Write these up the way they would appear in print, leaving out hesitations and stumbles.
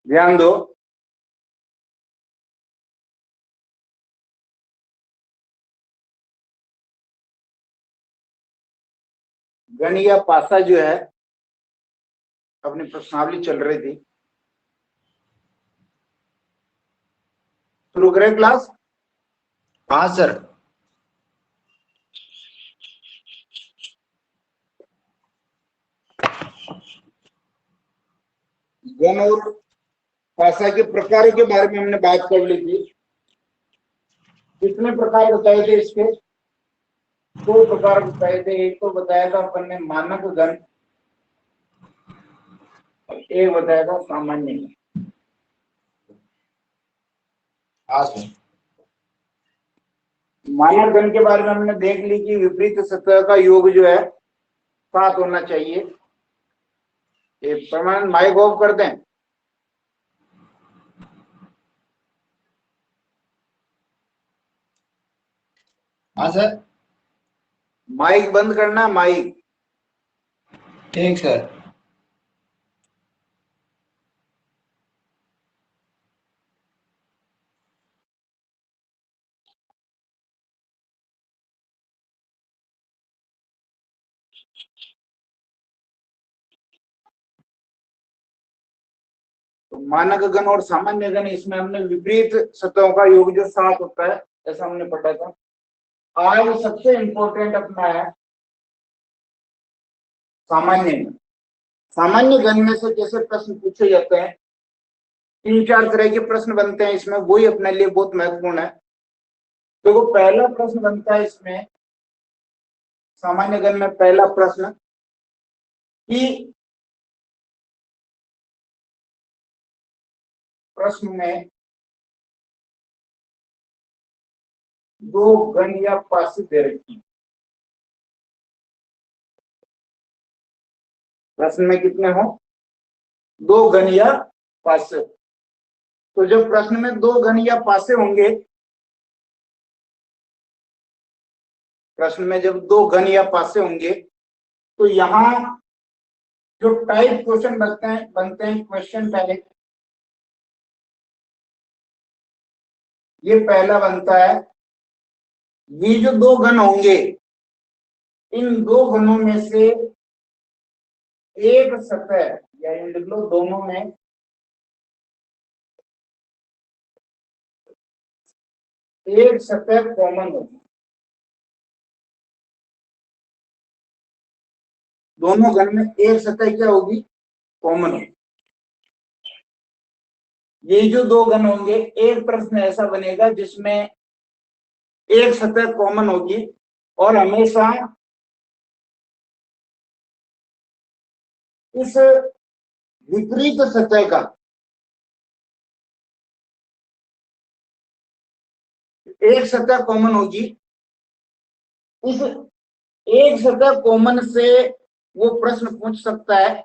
ध्यान दो। घन या पासा जो है अपनी प्रश्नावली चल रही थी। शुरू करें क्लास? हाँ सर। घन और पासा के प्रकारों के बारे में हमने बात कर ली थी। कितने प्रकार बताए थे इसके? दो प्रकार बताए थे। एक तो बताया था अपन ने मानक घन, एक बताया था सामान्य घन। हाँ सर। मानक घन के बारे में हमने देख ली कि विपरीत सतह का योग जो है 7 होना चाहिए। एक प्रमाण माइक ऑफ कर दें। हाँ सर। माइक बंद करना, माइक। ठीक सर। तो मानक घन और सामान्य घन, इसमें हमने विपरीत सतहों का योग जो 7 होता है ऐसा हमने पढ़ा था। आज सबसे इंपॉर्टेंट अपना है सामान्य घन। सामान्य घन में से कैसे प्रश्न पूछे जाते हैं, 3-4 तरह के प्रश्न बनते हैं इसमें, वही अपने लिए बहुत महत्वपूर्ण है। तो वो पहला प्रश्न बनता है इसमें सामान्य घन में, पहला प्रश्न कि प्रश्न में दो घन या पासे दे रखी। प्रश्न में कितने हो? दो घन या पासे। तो जब प्रश्न में दो घन या पासे होंगे, प्रश्न में जब दो घन या पासे होंगे तो यहां जो टाइप क्वेश्चन बनते हैं क्वेश्चन टाइप, ये पहला बनता है। ये जो दो घन होंगे, इन दो घनों में से एक सतह, या लिख लो दोनों में एक सतह कॉमन होगी। दोनों घन में एक सतह क्या होगी? कॉमन होगी। ये जो दो घन होंगे, एक प्रश्न ऐसा बनेगा जिसमें एक सतह कॉमन होगी, और हमेशा इस विपरीत सतह का एक सतह कॉमन होगी। इस एक सतह कॉमन से वो प्रश्न पूछ सकता है।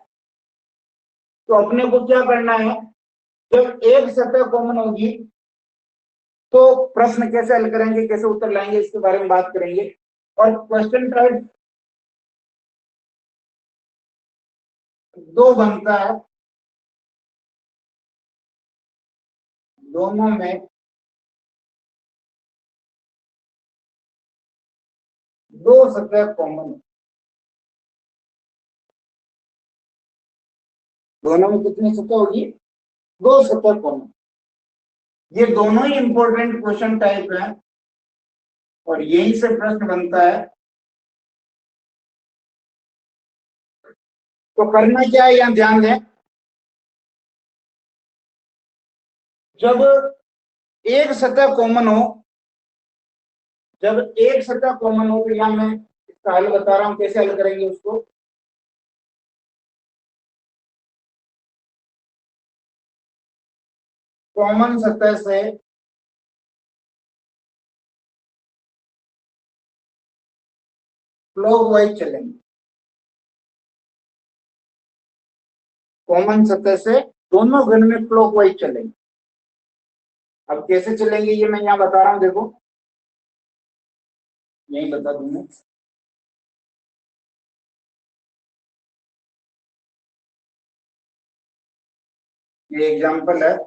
तो अपने को क्या करना है, जब एक सतह कॉमन होगी तो प्रश्न कैसे हल करेंगे, कैसे उत्तर लाएंगे, इसके बारे में बात करेंगे। और क्वेश्चन टाइप दो बनता है, दोनों में दो सतह कॉमन। दोनों में कितनी सतह होगी? दो सतह कॉमन। ये दोनों ही इंपॉर्टेंट क्वेश्चन टाइप है और यही से प्रश्न बनता है। तो करना क्या है, यहां ध्यान दें। जब एक सतह कॉमन हो, जब एक सतह कॉमन हो, तो यहां मैं इसका हल बता रहा हूं, कैसे हल करेंगे उसको। कॉमन सतह से क्लॉकवाइज चलेंगे। कॉमन सतह से दोनों घन में क्लॉकवाइज चलेंगे। अब कैसे चलेंगे ये मैं यहां बता रहा हूं, देखो यही बता दूंगा। ये एग्जाम्पल है।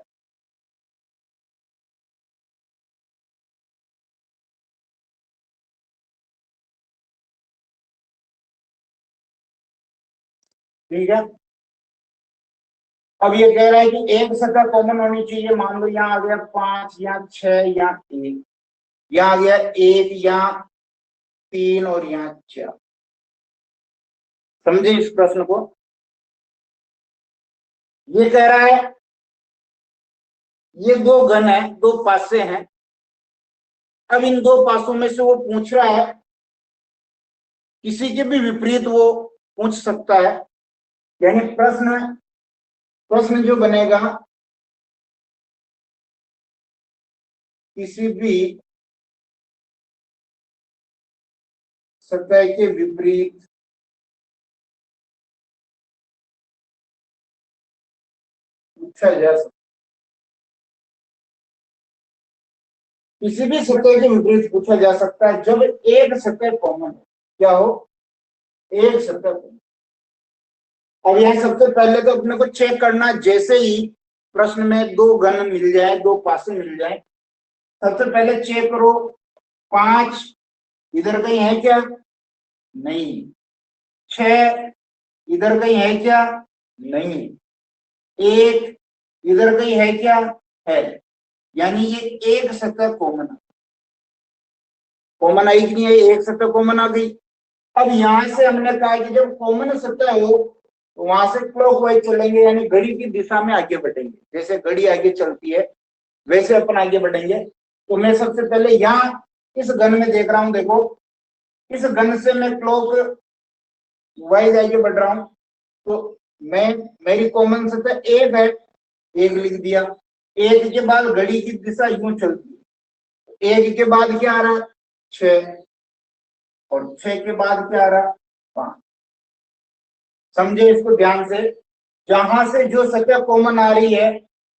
ठीक है, अब ये कह रहा है कि एक सतह कॉमन होनी चाहिए। मान लो यहाँ आ गया 5 या 6 या 1, यहाँ आ गया 1 या 3 और यहाँ 4। समझे इस प्रश्न को? ये कह रहा है ये दो घन है, दो पासे हैं। अब इन दो पासों में से वो पूछ रहा है, किसी के भी विपरीत वो पूछ सकता है। यानी प्रश्न प्रश्न जो बनेगा, किसी भी सतह के विपरीत पूछा जा सकता, किसी भी सतह के विपरीत पूछा जा सकता है जब एक सतह कॉमन हो। क्या हो? एक सतह कॉमन। अब यह सबसे पहले तो अपने को चेक करना, जैसे ही प्रश्न में दो घन मिल जाए, दो पासे मिल जाए, सबसे पहले चेक करो 5 इधर कहीं है क्या? नहीं। 6 इधर कहीं है क्या? नहीं। 1 इधर कहीं है क्या? है। यानी ये एक सतह कॉमन आई कि नहीं आई? एक सतह कॉमन आ गई। अब यहां से हमने कहा कि जब कॉमन सतह हो तो वहां से क्लॉकवाइज चलेंगे, यानी घड़ी की दिशा में आगे बढ़ेंगे। जैसे घड़ी आगे चलती है वैसे अपन आगे बढ़ेंगे। तो मैं सबसे पहले यहाँ इस घन में देख रहा हूं, देखो इस घन से मैं क्लॉक वाइज आगे बढ़ रहा हूं। तो मैं मेरी कॉमन सतह एक है, एक लिख दिया। एक के बाद घड़ी की दिशा यूं चलती है, एक के बाद क्या आ रहा है? 6, और 6 के बाद क्या आ रहा है? 5। समझे इसको ध्यान से? जहां से जो सतह कॉमन आ रही है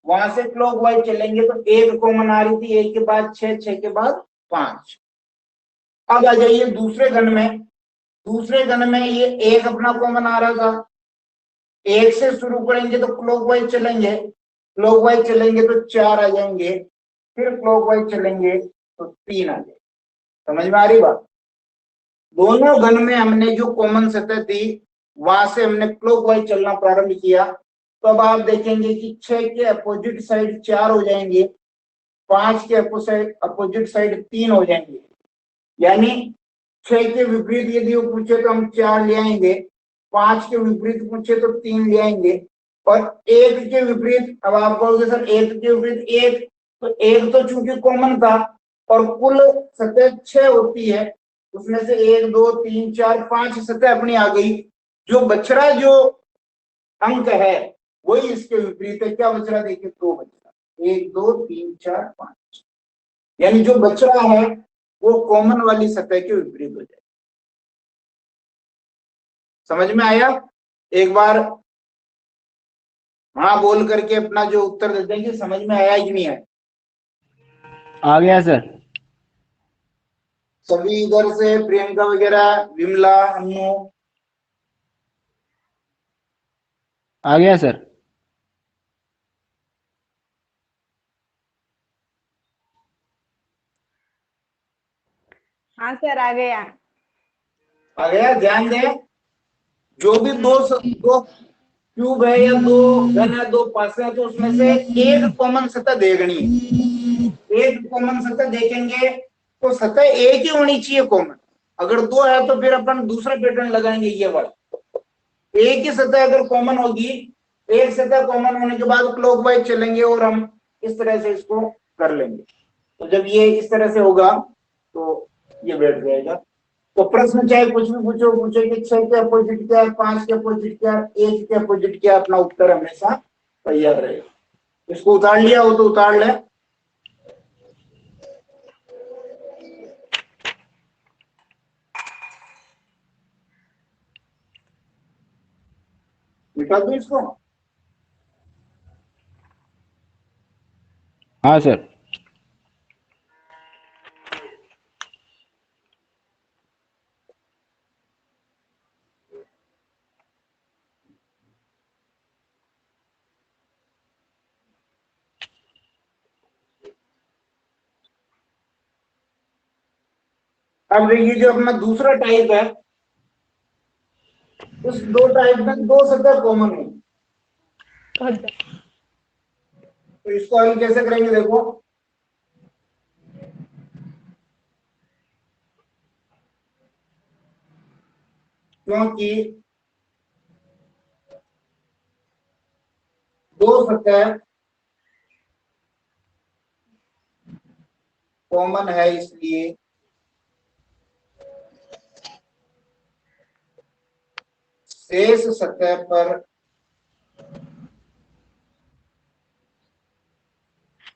वहां से क्लॉकवाइज चलेंगे। तो एक कॉमन आ रही थी, एक के बाद 6, 6 के बाद 5। अब आ जाइए दूसरे घन में। दूसरे घन में ये एक अपना कॉमन आ रहा था, एक से शुरू करेंगे तो क्लॉकवाइज चलेंगे, क्लॉकवाइज चलेंगे तो 4 आ जाएंगे, फिर क्लॉकवाइज चलेंगे तो 3 आ जाएंगे। समझ में आ रही बात? दोनों घन में हमने जो कॉमन सतह थी वहां से हमने क्लॉकवाइज चलना प्रारंभ किया। तो अब आप देखेंगे कि 6 के अपोजिट साइड 4 हो जाएंगे, 5 के अपोजिट साइड 3 हो जाएंगे। यानी 6 के विपरीत यदि वो पूछे तो हम 4 ले आएंगे, 5 के विपरीत पूछे तो 3 ले आएंगे, और 1 के विपरीत, अब आप कहोगे सर 1 के विपरीत 1, तो 1 तो चूंकि कॉमन था और कुल सतह 6 होती है, उसमें से 1 2 3 4 5 सतह अपनी आ गई। जो बचरा जो अंक है वही इसके विपरीत है। क्या बचरा? देखिए 2 बचरा, 1 2 3 4 5। यानी जो बचरा है वो कॉमन वाली सतह के विपरीत हो जाए। समझ में आया? एक बार हाँ बोल करके अपना जो उत्तर देते हैं कि समझ में आया कि नहीं आया। आ गया सर। सभी इधर से प्रियंका वगैरह, विमला, अनु, आ गया सर। हाँ सर आ गया। आ गया? ध्यान दें, जो भी दो क्यूब है या दो घन है, दो पासे हैं, तो उसमें से एक कॉमन सतह देखनी है। एक कॉमन सतह देखेंगे तो सतह एक ही होनी चाहिए कॉमन। अगर दो है तो फिर अपन दूसरा पैटर्न लगाएंगे, ये वाला। एक ही सतह अगर कॉमन होगी, एक सतह कॉमन होने के बाद क्लॉकवाइज चलेंगे और हम इस तरह से इसको कर लेंगे। तो जब ये इस तरह से होगा तो ये बैठ जाएगा। तो प्रश्न चाहे कुछ भी पूछो, पूछे कि 6 के अपोजिट क्या है, 5 के अपोजिट क्या है, 1 के अपोजिट क्या है, अपना उत्तर हमेशा तैयार रहेगा। इसको उतार लिया हो तो उतार ले। मिटा दो इसको। हाँ सर। अब देखिए जो अपना दूसरा टाइप है, इस दो टाइप में दो सतह कॉमन है, तो इसको हम कैसे करेंगे देखो, क्योंकि दो सतह कॉमन है, इसलिए शेष सतह पर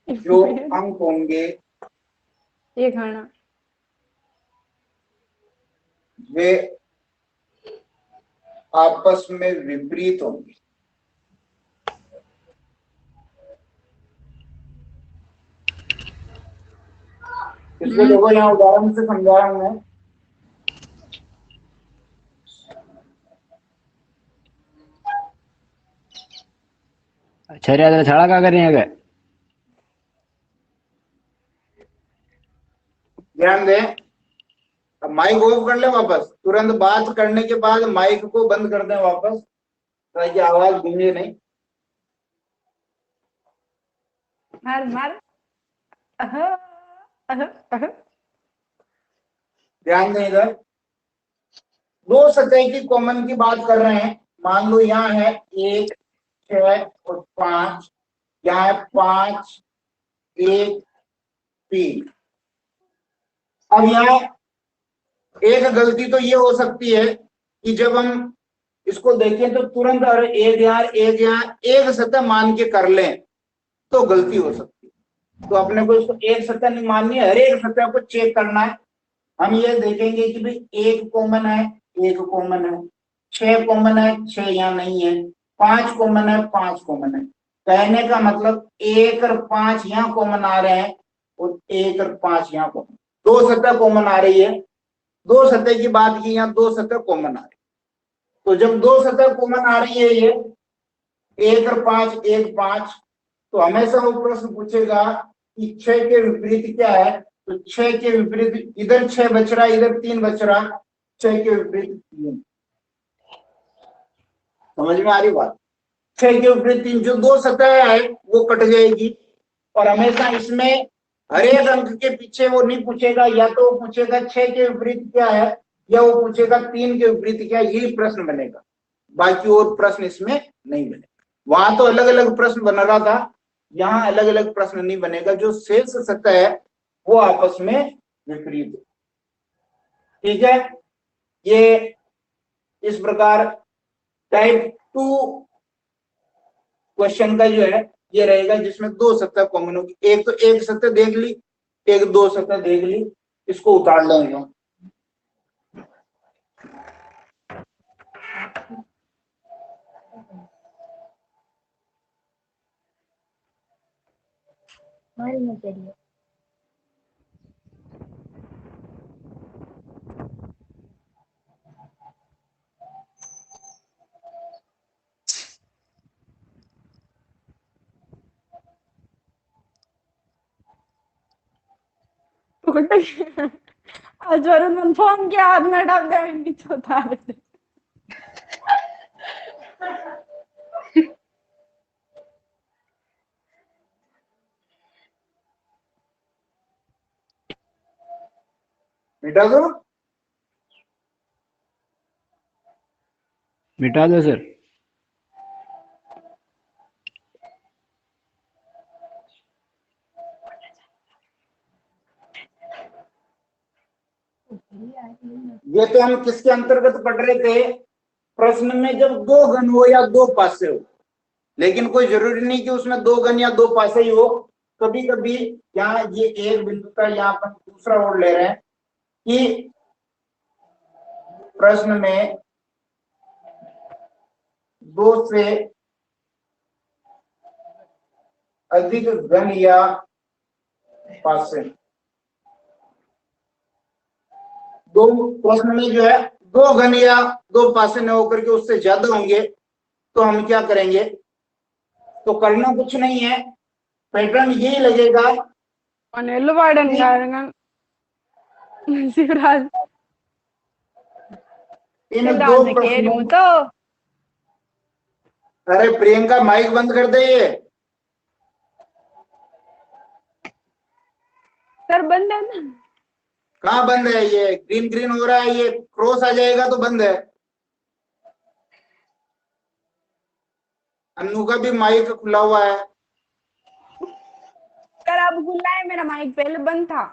जो अंक होंगे ये खाना वे आपस में विपरीत होंगे। इसको देखो यहाँ उदाहरण से समझा रहा हूं मैं। छरिया छड़ा क्या करें अगर ध्यान दें, अब माइक ऑफ कर ले वापस, तुरंत बात करने के बाद माइक को बंद कर दें वापस, ताकि आवाज गूंजे नहीं। मार मार ध्यान दें, इधर दो सतह की कॉमन की बात कर रहे हैं। मान लो यहाँ है 1, 6 और 5, यहाँ है 5, 1, 3। अब यहाँ एक गलती तो ये हो सकती है कि जब हम इसको देखें तो तुरंत अरे एक सतह मान के कर लें तो गलती हो सकती है। तो अपने को इसको एक सतह नहीं माननी है, हर एक सतह को चेक करना है। हम ये देखेंगे कि भाई 1 कॉमन है, 1 कॉमन है, 6 कॉमन है, 6 यहाँ नहीं है, 5 कॉमन है, 5 कॉमन है। कहने का मतलब 1 और 5 यहाँ कॉमन आ रहे हैं और 1 और 5 यहाँ कॉमन, दो सतह कॉमन आ रही है। दो सतह की बात की, यहाँ दो सतह कॉमन आ रही है। तो जब दो सतह कॉमन आ रही है, ये 1 और 5, 1, 5, तो हमेशा वो प्रश्न पूछेगा कि 6 के विपरीत क्या है। तो 6 के विपरीत, इधर 6 बच रहा, इधर 3 बच रहा, 6 के विपरीत 3। समझ में आ रही बात? 6 के विपरीत 3, जो दो सतह है वो कट जाएगी। और हमेशा इसमें हर एक अंक के पीछे वो नहीं पूछेगा, या तो वो पूछेगा 6 के विपरीत क्या है, या वो पूछेगा 3 के विपरीत क्या है, यही प्रश्न बनेगा। बाकी और प्रश्न इसमें नहीं बनेगा। वहां तो अलग अलग प्रश्न बन रहा था, यहाँ अलग अलग प्रश्न नहीं बनेगा। जो शेष सतह है वो आपस में विपरीत है। ठीक है, ये इस प्रकार टाइप 2 क्वेश्चन का जो है ये रहेगा, जिसमें दो सतह कॉमन होगी। एक तो एक सतह देख ली, एक दो सतह देख ली, इसको उतार लेंगे। आज वरुण फोन किया, हाथ में डाल दे, नीचे उतार दे। मिटा दो, मिटा दो सर। ये तो हम किसके अंतर्गत पढ़ रहे थे, प्रश्न में जब दो घन हो या दो पासे हो। लेकिन कोई जरूरी नहीं कि उसमें दो घन या दो पासे ही हो। कभी कभी यहाँ ये एक बिंदु का यहाँ पर दूसरा और ले रहे हैं कि प्रश्न में दो से अधिक घन या पासे, दो प्रश्न में जो है दो घन या दो पासे न होकर के उससे ज्यादा होंगे, तो हम क्या करेंगे। तो करना कुछ नहीं है, पैटर्न यही लगेगा। शिवराज इन शिवराज दो मैं कह रही हूँ प्रश्नों, तो। अरे प्रियंका माइक बंद कर दे ये। सर बंद है ना। कहाँ बंद है? ये ग्रीन ग्रीन हो रहा है, ये क्रॉस आ जाएगा तो बंद है। अन्नू का भी माइक खुला हुआ है। सर अब खुला है, मेरा माइक पहले बंद था।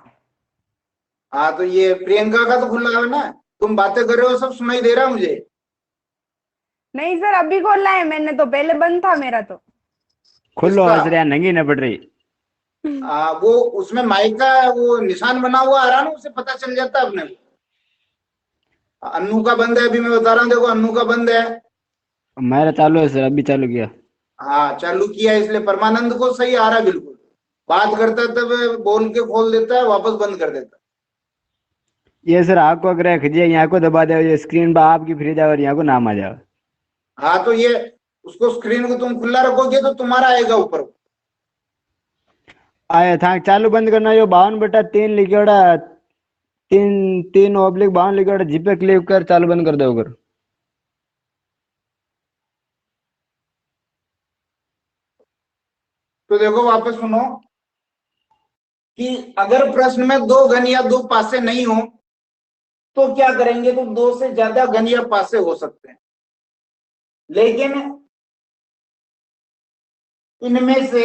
हाँ तो ये प्रियंका का तो खुला है ना, तुम बातें कर रहे हो सब सुनाई दे रहा है मुझे। नहीं सर अभी खोला है मैंने, तो पहले बंद था मेरा तो। खुलो किसका? हंस रहा नंगी न पड़ रही। वो उसमें माइक का वो निशान बना हुआ आ रहा ना, उसे पता चल जाता है अपने को। अन्नू का बंद है, अभी मैं बता रहा हूँ, देखो अन्नू का बंद है। मेरा चालू है सर, अभी चालू किया। हाँ चालू किया, इसलिए परमानंद को सही आ रहा है बिल्कुल। बात करता है तब बोल के खोल देता है, वापस बंद कर देता है। ये सर आपको अगर खिंचे यहाँ को दबा दे, ये स्क्रीन पर आपकी फ्री जाओ और यहाँ को नाम आ जाओ। हाँ तो ये उसको स्क्रीन को तुम खुला रखोगे तो तुम्हारा आएगा ऊपर। आया था चालू बंद करना, जो 52/3 लिखा, 3/3/52 लिखा, जिपे क्लिक कर चालू बंद कर दो अगर। तो देखो वापस सुनो कि अगर प्रश्न में दो घन या दो पासे नहीं हो तो क्या करेंगे, तो दो से ज्यादा घन या पासे हो सकते हैं, लेकिन इनमें से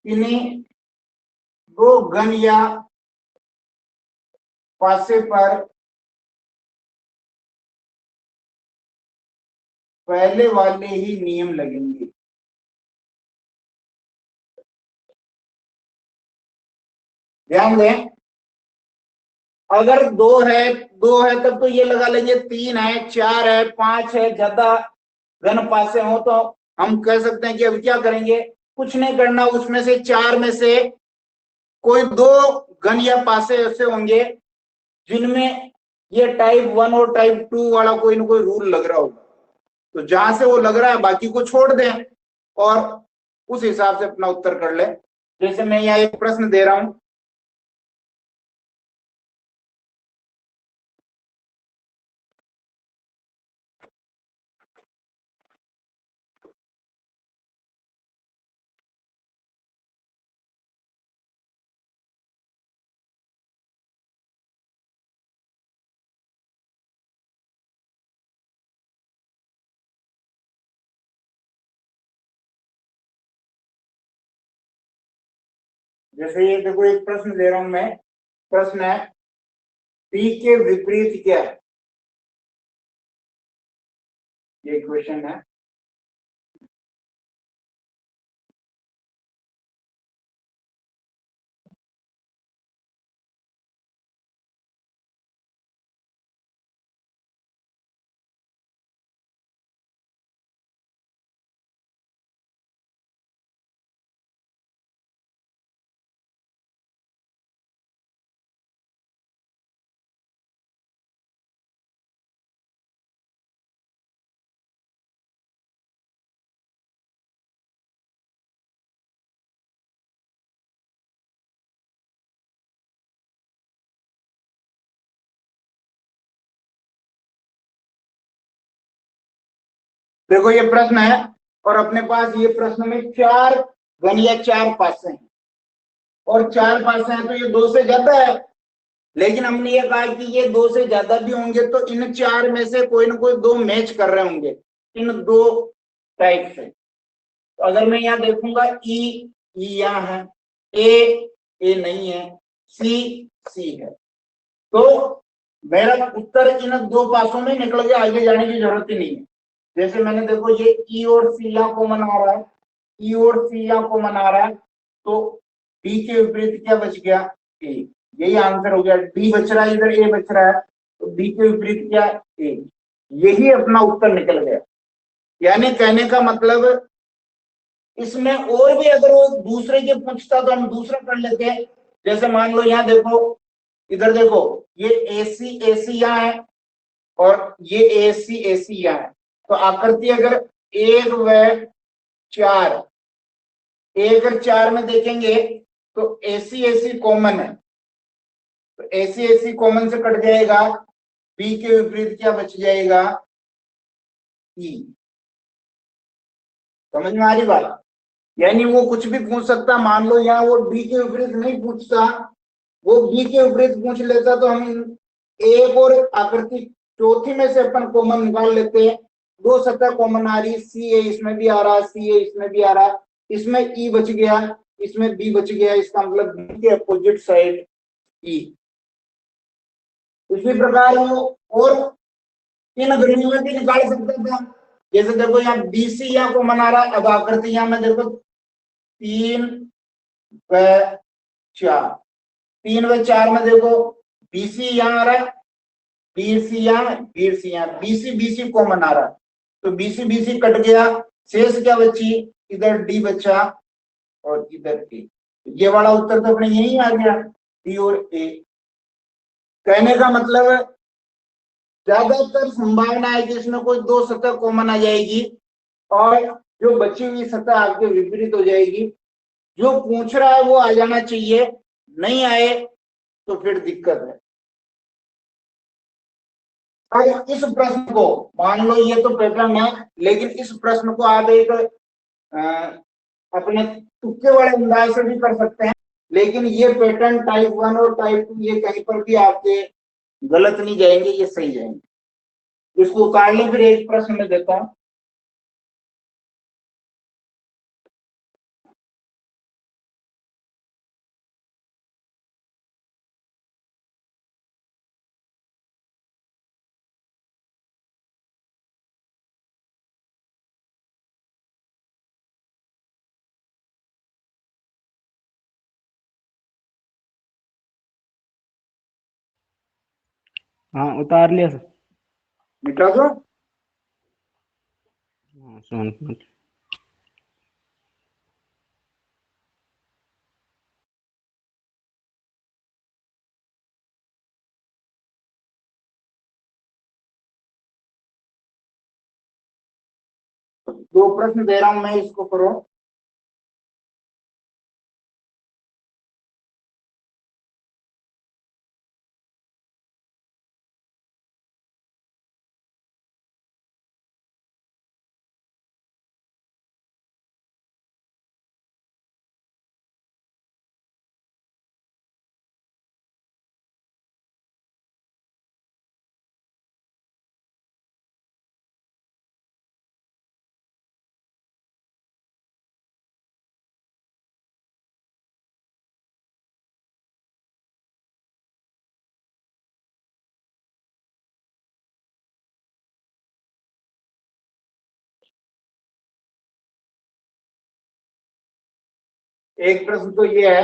इन्हीं दो घन या पासे पर पहले वाले ही नियम लगेंगे। ध्यान दें, अगर दो है तब तो ये लगा लेंगे, तीन है, चार है, पांच है, ज्यादा घन पासे हो तो हम कह सकते हैं कि अब क्या करेंगे, कुछ नहीं करना, उसमें से चार में से कोई दो घन या पासे ऐसे होंगे जिनमें ये टाइप 1 और टाइप 2 वाला कोई ना कोई रूल लग रहा होगा, तो जहां से वो लग रहा है बाकी को छोड़ दें और उस हिसाब से अपना उत्तर कर ले। जैसे मैं यहाँ एक प्रश्न दे रहा हूं, जैसे ये देखो एक प्रश्न दे रहा हूं मैं, प्रश्न है पी के विपरीत क्या है, ये क्वेश्चन है। देखो ये प्रश्न है और अपने पास ये प्रश्न में चार घन या चार पासे हैं, और चार पासे हैं तो ये दो से ज्यादा है, लेकिन हमने ये कहा कि ये दो से ज्यादा भी होंगे तो इन चार में से कोई ना कोई दो मैच कर रहे होंगे इन दो टाइप से। तो अगर मैं यहाँ देखूंगा ई यहाँ है, ए नहीं है, सी है, तो मेरा उत्तर इन दो पासों में निकल के आगे जाने की जरूरत ही नहीं है। जैसे मैंने देखो ये ई और सी यहाँ को मना रहा है, ई और सी यहाँ को मना रहा है, तो डी के विपरीत क्या बच गया, ए। यही आंसर हो गया, डी बच रहा है इधर, ए बच रहा है, तो डी के विपरीत क्या, ए। यही अपना उत्तर निकल गया। यानी कहने का मतलब इसमें और भी अगर वो दूसरे के पूछता तो हम दूसरा कर लेते हैं। जैसे मान लो यहाँ देखो, इधर देखो ये एसी यहाँ है और ये एसी यहाँ है, तो आकृति अगर 1 व 4 एक और 4 में देखेंगे तो एसी एसी कॉमन है, तो एसी एसी कॉमन से कट जाएगा, बी के विपरीत क्या बच जाएगा, ई। समझ में आ रही बात? यानी वो कुछ भी पूछ सकता, मान लो यहाँ वो बी के विपरीत नहीं पूछता, वो बी के विपरीत पूछ लेता तो हम एक और आकृति चौथी में से अपन कॉमन निकाल लेते हैं। दो सतह कॉमन आ रही, सी ए इसमें भी आ रहा, सी ए इसमें भी आ रहा, इसमें ई बच गया, इसमें बी बच गया, इसका मतलब बी के अपोजिट साइड ई। इसी प्रकार वो और तीन घड़ियों में भी निकाल सकता था। जैसे देखो यहाँ बीसी यहाँ को मना रहा है, अब आकृति यहाँ में देखो 3 व 4, 3 व 4 में देखो बीसी यहाँ आ रहा है, बीसी यहाँ, बीसी यहाँ, बीसी बीसी कॉमन आ रहा है, तो बीसी बीसी कट गया, शेष क्या बची, इधर डी बचा और इधर ए। ये वाला उत्तर तो अपने यही आ गया, डी और ए। कहने का मतलब ज्यादातर संभावना है कि इसमें कोई दो सतह कॉमन आ जाएगी और जो बची हुई सतह आपके विपरीत हो जाएगी। जो पूछ रहा है वो आ जाना चाहिए, नहीं आए तो फिर दिक्कत है। अब इस प्रश्न को मान लो ये तो पैटर्न है, लेकिन इस प्रश्न को आप एक अपने तुक्के वाले अंदाज से भी कर सकते हैं, लेकिन ये पैटर्न टाइप 1 और टाइप 2 ये कहीं पर भी आपके गलत नहीं जाएंगे, ये सही जाएंगे। इसको उतार लें, फिर एक प्रश्न में देता हूं। हाँ उतार लिया सर। मिटा दो। हाँ सुन। दो प्रश्न दे रहा हूं मैं, इसको करो। एक प्रश्न तो ये है,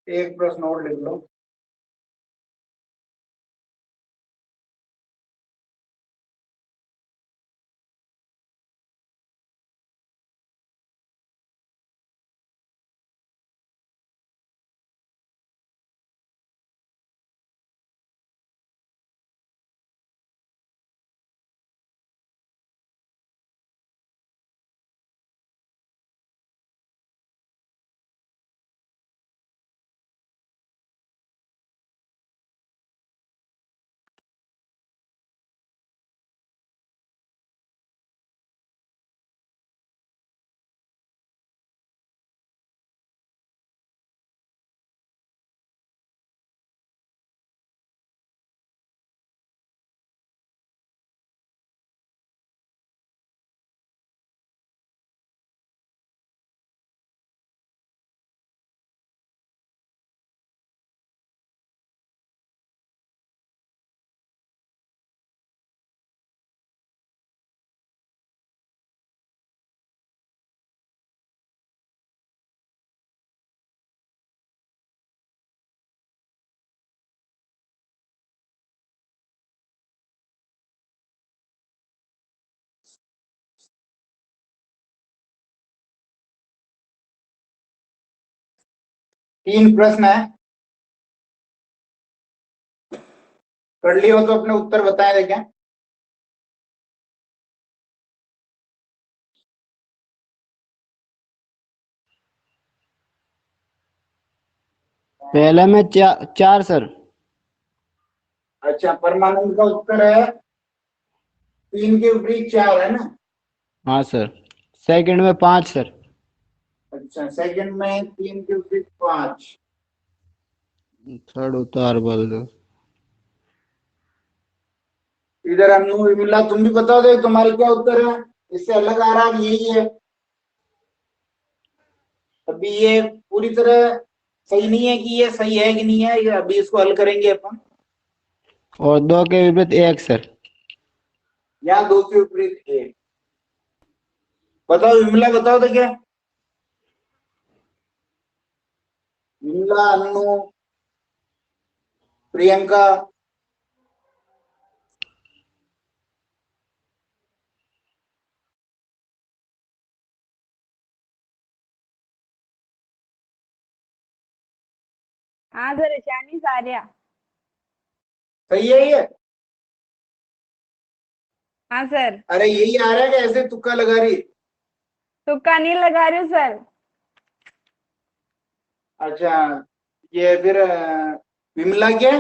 एक प्रश्न और लिख लो। 3 प्रश्न है, कर लियो तो अपने उत्तर बताए देखें। पहले में चार सर। अच्छा, परमानंद का उत्तर है 3 के विपरीत 4 है ना। हाँ सर। सेकंड में 5 सर। अच्छा, सेकंड में 3 के विपरीत 5। थर्ड उतार बोल दो। इधर अनु विमला तुम भी बता दो तुम्हारे क्या उत्तर है, इससे अलग आ रहा है, यही है। अभी ये पूरी तरह सही नहीं है कि ये सही है कि नहीं है, ये अभी इसको हल करेंगे अपन। और 2 के विपरीत 1 सर। या 2 के विपरीत 1। बताओ विमला, बताओ तो क्या। विमला, अनु, प्रियंका। हाँ सर, ईशानी सारिया। सही है ये। हाँ सर। अरे यही आ रहा है कि ऐसे तुक्का लगा रही। तुक्का नहीं लगा रही हूँ सर। अच्छा, ये फिर विमला क्या।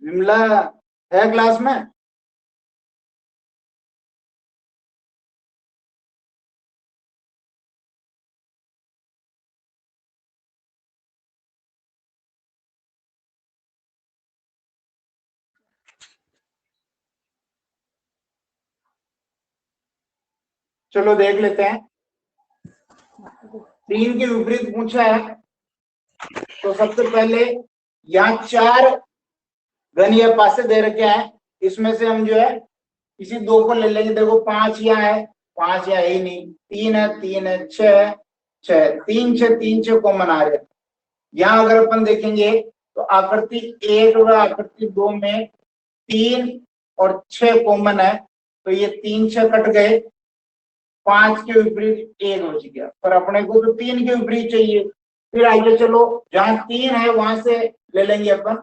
विमला है क्लास में। चलो देख लेते हैं। 3 के विपरीत पूछा है, तो सबसे पहले यहाँ 4 घन या पासे दे रखे हैं, इसमें से हम जो है किसी 2 को ले लेंगे। देखो 5 यहाँ है, 5 यहाँ है ही नहीं, 3 है, 3 है, 6 है, 6, 3 6, 3 6 कॉमन आ रहे हैं। यहाँ अगर अपन देखेंगे तो आकृति 1 और आकृति 2 में 3 और 6 कॉमन है, तो ये 3 6 कट गए, 5 के विपरीत 1 बच गया, पर अपने को तो 3 के विपरीत चाहिए। फिर आइए चलो, जहां 3 है वहां से ले लेंगे अपन।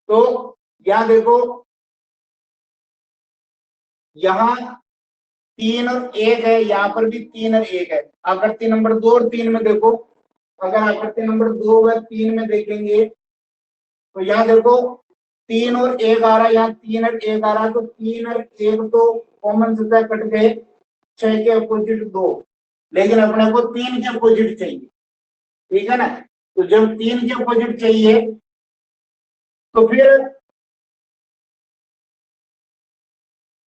तो यहां देखो, यहाँ 3 और 1 है, यहाँ पर भी 3 और 1 है। आकृति नंबर 2 और 3 में देखो, अगर आकृति नंबर 2 और 3 में देखेंगे तो यहाँ देखो 3 और 1 आ रहा है, यहाँ 3 और 1 आ रहा है, तो 3 और 1 तो कॉमन सतह कट गए, 6 के अपोजिट 2, लेकिन अपने को 3 के अपोजिट चाहिए, ठीक है ना। तो जब 3 के अपोजिट चाहिए तो फिर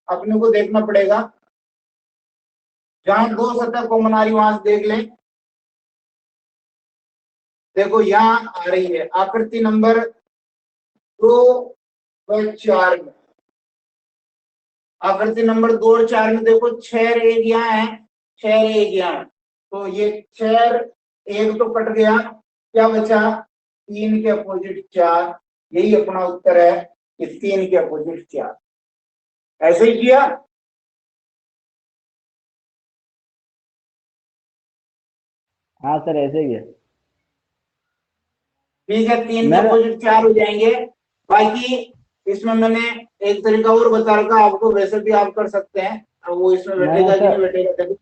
अपने को देखना पड़ेगा, जहां 2 सतह कॉमन आ रही वहां से देख लें। देखो यहाँ आ रही है आकृति नंबर 2 व 4 में, आकृति नंबर 2 और 4 में देखो 6 और 1 यहाँ है, 6 और 1 यहाँ है, तो ये 6 और 1 तो कट गया, क्या बचा 3 के अपोजिट 4। यही अपना उत्तर है कि 3 के अपोजिट 4। ऐसे ही किया। हाँ सर ऐसे ही है। ठीक है, 3 के मैंने अपोजिट 4 हो जाएंगे। बाकी इसमें मैंने एक तरीका और बता रखा आपको, वैसे भी आप कर सकते हैं। अब वो इसमें मैंने बैठेगा कि नहीं सर बैठेगा देखो।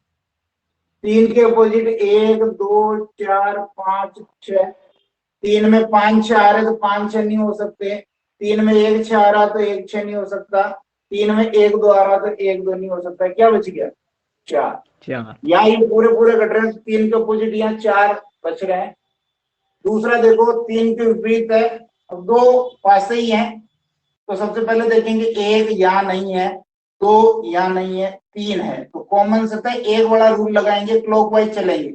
3 के अपोजिट 1 2 4 5 6, 3 में 5 6 आ रहे तो 5 6 नहीं हो सकते, 3 में 1 6 आ रहा तो 1 6 नहीं हो सकता, 3 में 1 2 आ रहा तो 1 2 नहीं हो सकता, क्या बच गया 4। चार। यहाँ ये पूरे पूरे कट रहे हैं, 3 के अपोजिट यहाँ 4 बच रहे हैं। दूसरा देखो 3 के विपरीत है, अब 2 पास ही है, तो सबसे पहले देखेंगे 1 यहाँ नहीं है, 2 यहाँ नहीं है, 3 है, तो कॉमन सतह 1 वाला रूल लगाएंगे, क्लॉकवाइज चलेंगे।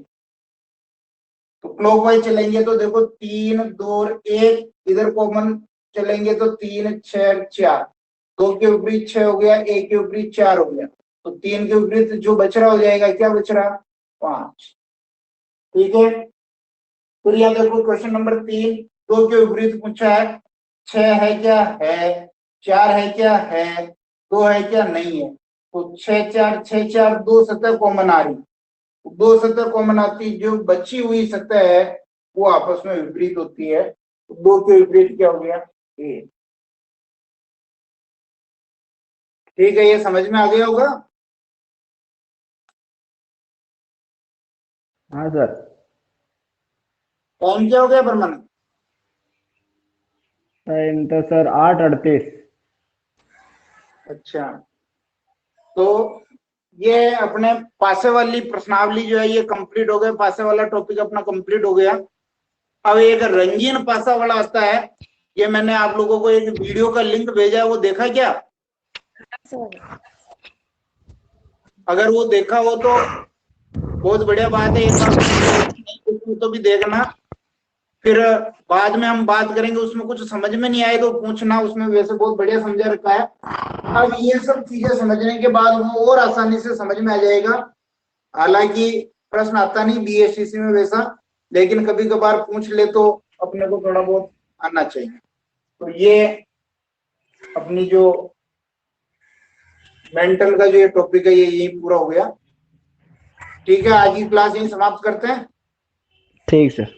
तो क्लॉकवाइज चलेंगे तो देखो 3 2 और 1 इधर कॉमन चलेंगे तो 3 6 4, 2 के विपरीत 6 हो गया, 1 के विपरीत 4 हो गया, तो 3 के विपरीत जो बच रहा हो जाएगा, क्या बच रहा 5। ठीक है, फिर यहाँ देखो क्वेश्चन नंबर 3, 2 के विपरीत पूछा है, 6 है क्या है, 4 है क्या है, 2 है क्या नहीं है। तो 6 4 6 4 2 सतह कॉमन आ रही, 2 सतह कॉमन आती, जो बची हुई सतह है वो आपस में विपरीत होती है। तो 2 के विपरीत क्या हो गया, ए। ठीक है, ये समझ में आ गया होगा। हाँ सर। टाइम क्या हो गया परमानेंट? टाइम तो सर 8:38। अच्छा, तो ये अपने पासे वाली प्रश्नावली जो है ये कंप्लीट हो गया, पासे वाला टॉपिक अपना कंप्लीट हो गया। अब एक रंगीन पासा वाला आता है, ये मैंने आप लोगों को एक वीडियो का लिंक भेजा है, वो देखा क्या? अगर वो देखा हो तो बहुत बढ़िया बात है, एक बार तो भी देखना, फिर बाद में हम बात करेंगे, उसमें कुछ समझ में नहीं आए तो पूछना, उसमें वैसे बहुत बढ़िया समझा रखा है। अब ये सब चीजें समझने के बाद वो और आसानी से समझ में आ जाएगा। हालांकि प्रश्न आता नहीं बीएससीसी में वैसा, लेकिन कभी कभार पूछ ले तो अपने को थोड़ा बहुत आना चाहिए। तो ये अपनी जो मेंटल का जो ये टॉपिक है ये यही पूरा हो गया। ठीक है, आज की क्लास यही समाप्त करते हैं। ठीक सर।